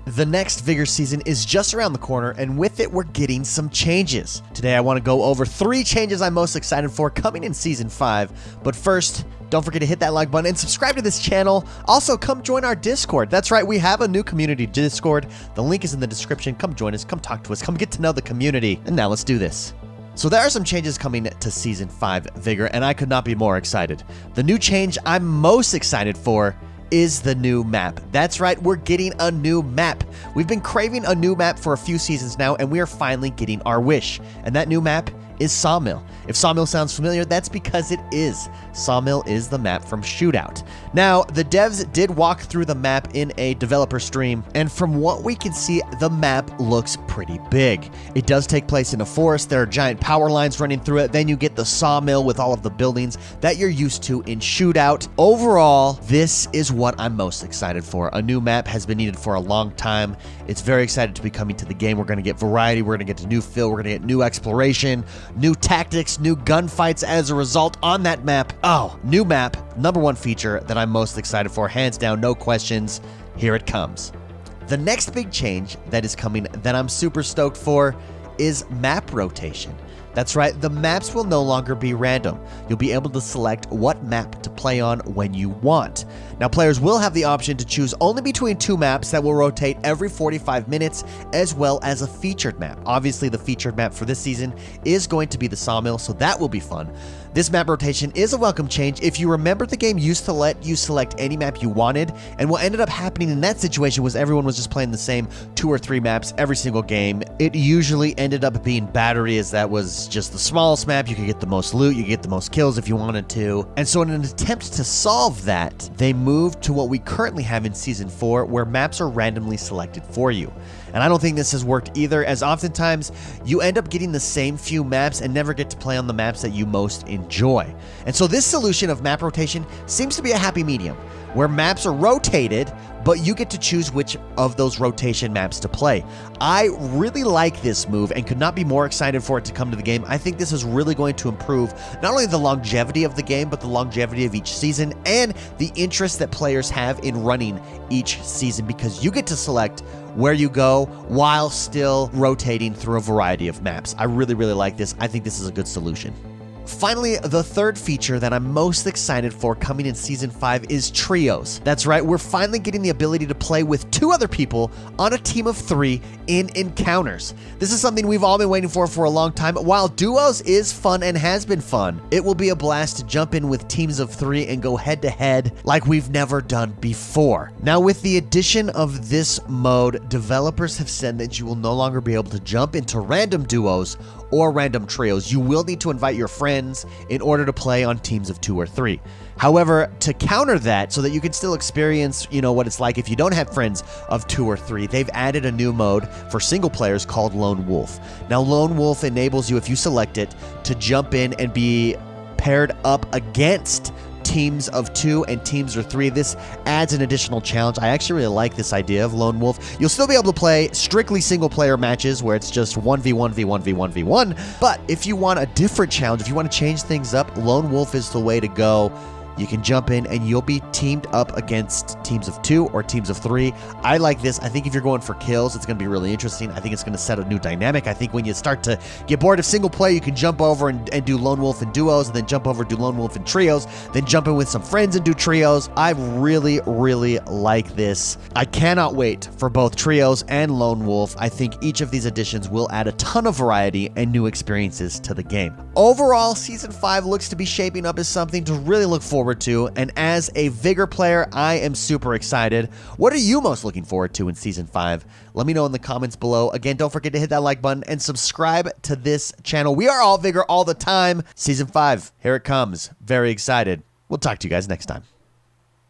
The next Vigor season is just around the corner, and with it, we're getting some changes. Today, I want to go over 3 changes I'm most excited for coming in Season 5. But first, don't forget to hit that like button and subscribe to this channel. Also, come join our Discord. That's right, we have a new community Discord. The link is in the description. Come join us, come talk to us, come get to know the community. And now let's do this. So there are some changes coming to Season 5 Vigor, and I could not be more excited. The new change I'm most excited for is the new map. That's right, we're getting a new map. We've been craving a new map for a few seasons now, and we are finally getting our wish. And that new map is Sawmill. If Sawmill sounds familiar, that's because it is. Sawmill is the map from Shootout. Now, the devs did walk through the map in a developer stream, and from what we can see, the map looks pretty big. It does take place in a forest. There are giant power lines running through it. Then you get the sawmill with all of the buildings that you're used to in Shootout. Overall, this is what I'm most excited for. A new map has been needed for a long time. It's very excited to be coming to the game. We're going to get variety. We're going to get a new feel. We're going to get new exploration, new tactics, new gunfights as a result on that map. Oh, new map, #1 feature that I'm most excited for, hands down, no questions. Here it comes. The next big change that is coming that I'm super stoked for is map rotation. That's right, the maps will no longer be random. You'll be able to select what map to play on when you want. Now, players will have the option to choose only between 2 maps that will rotate every 45 minutes, as well as a featured map. Obviously, the featured map for this season is going to be the Sawmill, so that will be fun. This map rotation is a welcome change. If you remember, the game used to let you select any map you wanted, and what ended up happening in that situation was everyone was just playing the same 2 or 3 maps every single game. It usually ended up being Battery, as that was just the smallest map. You could get the most loot, you could get the most kills if you wanted to. And so in an attempt to solve that, they moved to what we currently have in Season 4, where maps are randomly selected for you. And I don't think this has worked either, as oftentimes you end up getting the same few maps and never get to play on the maps that you most enjoy. And so this solution of map rotation seems to be a happy medium, where maps are rotated, but you get to choose which of those rotation maps to play. I really like this move and could not be more excited for it to come to the game. I think this is really going to improve not only the longevity of the game, but the longevity of each season and the interest that players have in running each season, because you get to select where you go while still rotating through a variety of maps. I really, really like this. I think this is a good solution. Finally, the third feature that I'm most excited for coming in Season 5 is trios. That's right, we're finally getting the ability to play with 2 other people on a team of 3 in encounters. This is something we've all been waiting for a long time. While duos is fun and has been fun, it will be a blast to jump in with teams of 3 and go head to head like we've never done before. Now, with the addition of this mode, developers have said that you will no longer be able to jump into random duos or random trios. You will need to invite your friends in order to play on teams of 2 or 3. However, to counter that, so that you can still experience, what it's like if you don't have friends of 2 or 3, they've added a new mode for single players called Lone Wolf. Now, Lone Wolf enables you, if you select it, to jump in and be paired up against teams of 2 and teams of 3. This adds an additional challenge. I actually really like this idea of Lone Wolf. You'll still be able to play strictly single player matches where it's just 1v1, v1, v1, v1. But if you want a different challenge, if you want to change things up, Lone Wolf is the way to go. You can jump in and you'll be teamed up against teams of 2 or teams of 3. I like this. I think if you're going for kills, it's going to be really interesting. I think it's going to set a new dynamic. I think when you start to get bored of single play, you can jump over and do Lone Wolf in duos, and then jump over and do Lone Wolf in trios, then jump in with some friends and do trios. I really, really like this. I cannot wait for both trios and Lone Wolf. I think each of these additions will add a ton of variety and new experiences to the game. Overall, Season 5 looks to be shaping up as something to really look forward to, and as a Vigor player, I am super excited. What are you most looking forward to in Season 5? Let me know in the comments below. Again, don't forget to hit that like button and subscribe to this channel. We are all Vigor all the time. Season 5, here it comes. Very excited. We'll talk to you guys next time.